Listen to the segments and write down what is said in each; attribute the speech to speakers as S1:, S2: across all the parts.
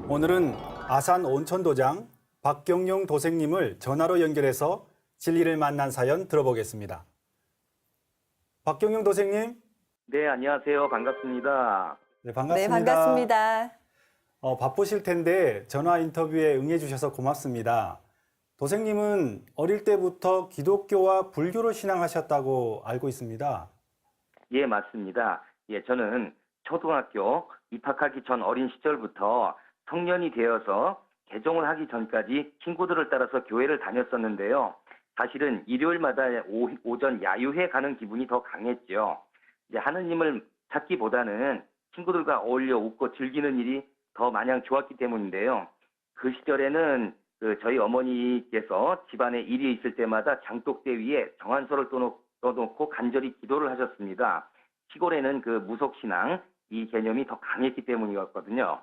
S1: 오늘은 아산 온천도장 박경용 도생님을 전화로 연결해서 진리를 만난 사연 들어보겠습니다. 박경용 도생님.
S2: 네, 안녕하세요. 반갑습니다.
S1: 네, 반갑습니다.
S3: 네, 반갑습니다.
S1: 바쁘실 텐데 전화 인터뷰에 응해주셔서 고맙습니다. 도생님은 어릴 때부터 기독교와 불교를 신앙하셨다고 알고 있습니다.
S2: 예, 맞습니다. 예, 저는 초등학교 입학하기 전 어린 시절부터 성년이 되어서 개종을 하기 전까지 친구들을 따라서 교회를 다녔었는데요. 사실은 일요일마다 오전 야유회 가는 기분이 더 강했죠. 이제 하느님을 찾기보다는 친구들과 어울려 웃고 즐기는 일이 더 마냥 좋았기 때문인데요. 그 시절에는 저희 어머니께서 집안에 일이 있을 때마다 장독대 위에 정한서를 떠놓고 간절히 기도를 하셨습니다. 시골에는 그 무속신앙 이 개념이 더 강했기 때문이었거든요.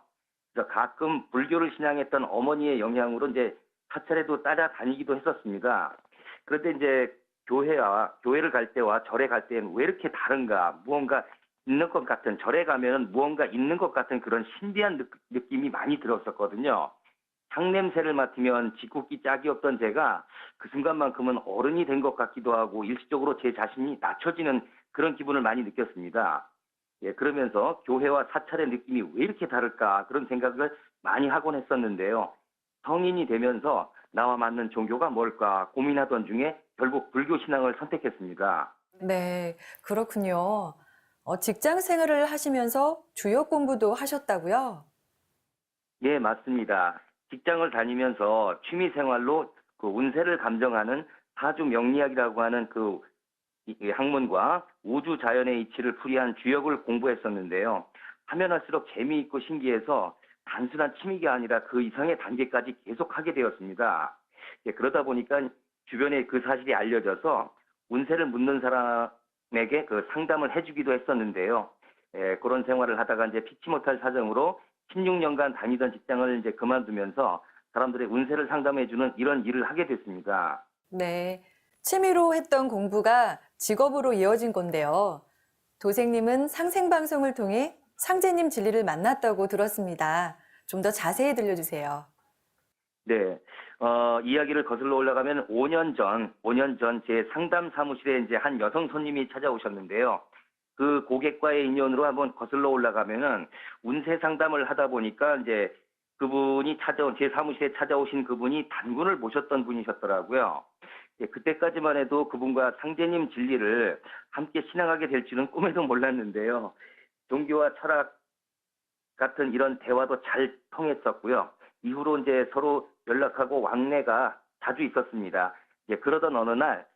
S2: 그래서 가끔 불교를 신앙했던 어머니의 영향으로 이제 사찰에도 따라다니기도 했었습니다. 그런데 이제 교회를 갈 때와 절에 갈 때는 왜 이렇게 다른가? 무언가 있는 것 같은, 절에 가면은 무언가 있는 것 같은 그런 신비한 느낌이 많이 들었었거든요. 향냄새를 맡으면 짓궂기 짝이 없던 제가 그 순간만큼은 어른이 된 것 같기도 하고 일시적으로 제 자신이 낮춰지는 그런 기분을 많이 느꼈습니다. 예, 그러면서 교회와 사찰의 느낌이 왜 이렇게 다를까 그런 생각을 많이 하곤 했었는데요. 성인이 되면서 나와 맞는 종교가 뭘까 고민하던 중에 결국 불교 신앙을 선택했습니다.
S3: 네, 그렇군요. 직장 생활을 하시면서 주역 공부도 하셨다고요?
S2: 예, 맞습니다. 직장을 다니면서 취미 생활로 그 운세를 감정하는 사주 명리학이라고 하는 이 학문과 우주 자연의 이치를 풀이한 주역을 공부했었는데요. 하면 할수록 재미있고 신기해서 단순한 취미가 아니라 그 이상의 단계까지 계속 하게 되었습니다. 예, 그러다 보니까 주변에 그 사실이 알려져서 운세를 묻는 사람에게 그 상담을 해주기도 했었는데요. 예, 그런 생활을 하다가 이제 피치 못할 사정으로 16년간 다니던 직장을 이제 그만두면서 사람들의 운세를 상담해주는 이런 일을 하게 됐습니다.
S3: 네, 취미로 했던 공부가 직업으로 이어진 건데요. 도생님은 상생방송을 통해 상제님 진리를 만났다고 들었습니다. 좀 더 자세히 들려주세요.
S2: 네, 이야기를 거슬러 올라가면 5년 전 제 상담 사무실에 이제 한 여성 손님이 찾아오셨는데요. 그 고객과의 인연으로 한번 거슬러 올라가면은 운세 상담을 하다 보니까 이제 제 사무실에 찾아오신 그분이 단군을 모셨던 분이셨더라고요. 예, 그때까지만 해도 그분과 상제님 진리를 함께 신앙하게 될 줄은 꿈에도 몰랐는데요. 종교와 철학 같은 이런 대화도 잘 통했었고요. 이후로 이제 서로 연락하고 왕래가 자주 있었습니다. 예, 그러던 어느 날,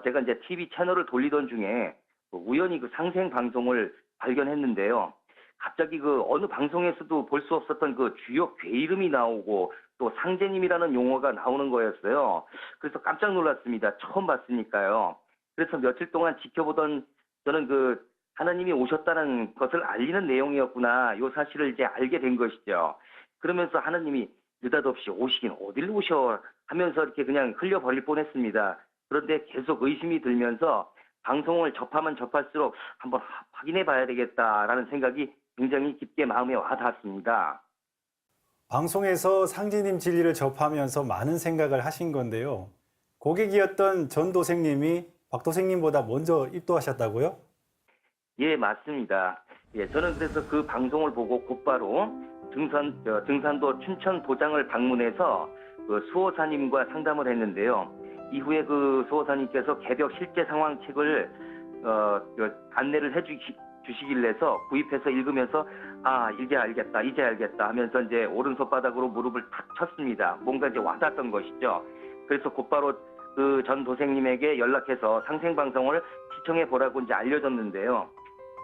S2: 제가 이제 TV 채널을 돌리던 중에 우연히 그 상생 방송을 발견했는데요. 갑자기 그 어느 방송에서도 볼 수 없었던 그 주역 괴 이름이 나오고 또 상제님이라는 용어가 나오는 거였어요. 그래서 깜짝 놀랐습니다. 처음 봤으니까요. 그래서 며칠 동안 지켜보던 저는 그 하나님이 오셨다는 것을 알리는 내용이었구나. 요 사실을 이제 알게 된 것이죠. 그러면서 하나님이 느닷없이 오시긴 어딜 오셔 하면서 이렇게 그냥 흘려버릴 뻔했습니다. 그런데 계속 의심이 들면서 방송을 접하면 접할수록 한번 확인해 봐야 되겠다라는 생각이 굉장히 깊게 마음에 와 닿았습니다.
S1: 방송에서 상제님 진리를 접하면서 많은 생각을 하신 건데요. 고객이었던 전 도생님이 박 도생님보다 먼저 입도하셨다고요?
S2: 예, 맞습니다. 예, 저는 그래서 그 방송을 보고 곧바로 등산도 춘천 도장을 방문해서 그 수호사님과 상담을 했는데요. 이후에 그 수호사님께서 개벽 실제 상황 책을 안내를 주시길래서 구입해서 읽으면서 이제 알겠다 하면서 이제 오른손바닥으로 무릎을 탁 쳤습니다. 뭔가 이제 와닿았던 것이죠. 그래서 곧바로 그 전 도생님에게 연락해서 상생방송을 시청해 보라고 이제 알려줬는데요.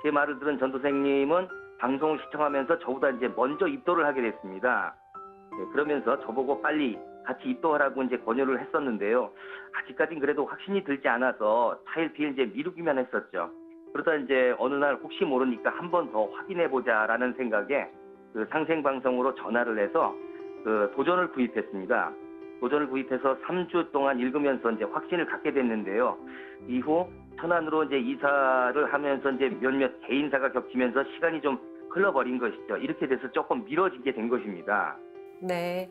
S2: 제 말을 들은 전 도생님은 방송을 시청하면서 저보다 이제 먼저 입도를 하게 됐습니다. 네, 그러면서 저보고 빨리 같이 입도하라고 이제 권유를 했었는데요. 아직까진 그래도 확신이 들지 않아서 차일피일 이제 미루기만 했었죠. 그러다 이제 어느 날 혹시 모르니까 한 번 더 확인해 보자라는 생각에 그 상생방송으로 전화를 해서 그 도전을 구입했습니다. 도전을 구입해서 3주 동안 읽으면서 이제 확신을 갖게 됐는데요. 이후 천안으로 이제 이사를 하면서 이제 몇몇 개인사가 겹치면서 시간이 좀 흘러버린 것이죠. 이렇게 돼서 조금 미뤄지게 된 것입니다.
S3: 네.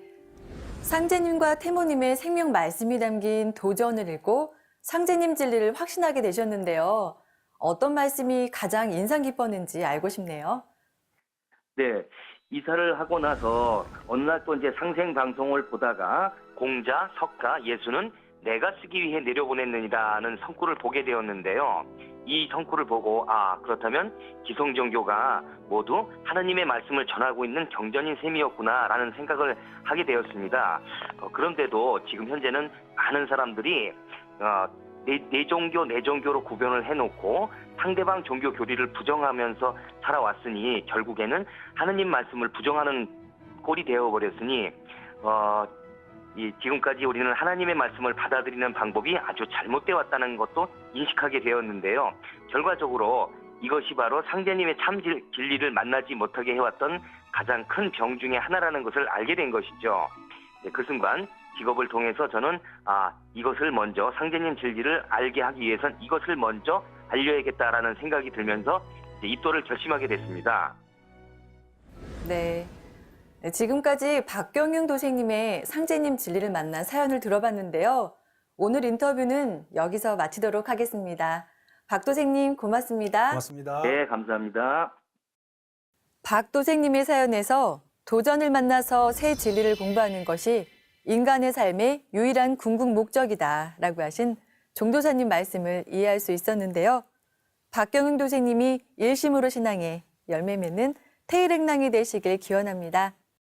S3: 상제님과 태모님의 생명 말씀이 담긴 도전을 읽고 상제님 진리를 확신하게 되셨는데요. 어떤 말씀이 가장 인상 깊었는지 알고 싶네요.
S2: 네, 이사를 하고 나서 어느 날 또 이제 상생 방송을 보다가 공자, 석가, 예수는 내가 쓰기 위해 내려보냈느니라는 성구를 보게 되었는데요. 이 성구를 보고 그렇다면 기성종교가 모두 하나님의 말씀을 전하고 있는 경전인 셈이었구나라는 생각을 하게 되었습니다. 그런데도 지금 현재는 많은 사람들이 내 종교로 구별을 해놓고 상대방 종교 교리를 부정하면서 살아왔으니 결국에는 하느님 말씀을 부정하는 꼴이 되어버렸으니 지금까지 우리는 하나님의 말씀을 받아들이는 방법이 아주 잘못되어 왔다는 것도 인식하게 되었는데요. 결과적으로 이것이 바로 상제님의 참 진리를 만나지 못하게 해왔던 가장 큰 병 중에 하나라는 것을 알게 된 것이죠. 그 순간 직업을 통해서 저는 이것을 먼저 상제님 진리를 알게 하기 위해선 이것을 먼저 알려야겠다라는 생각이 들면서 입도를 결심하게 됐습니다.
S3: 네. 지금까지 박경영 도생님의 상제님 진리를 만난 사연을 들어봤는데요. 오늘 인터뷰는 여기서 마치도록 하겠습니다. 박 도생님 고맙습니다.
S1: 고맙습니다.
S2: 네, 감사합니다.
S3: 박 도생님의 사연에서 도전을 만나서 새 진리를 공부하는 것이 인간의 삶의 유일한 궁극 목적이다라고 하신 종도사님 말씀을 이해할 수 있었는데요. 박경영 도생님이 일심으로 신앙에 열매 맺는 태일행랑이 되시길 기원합니다.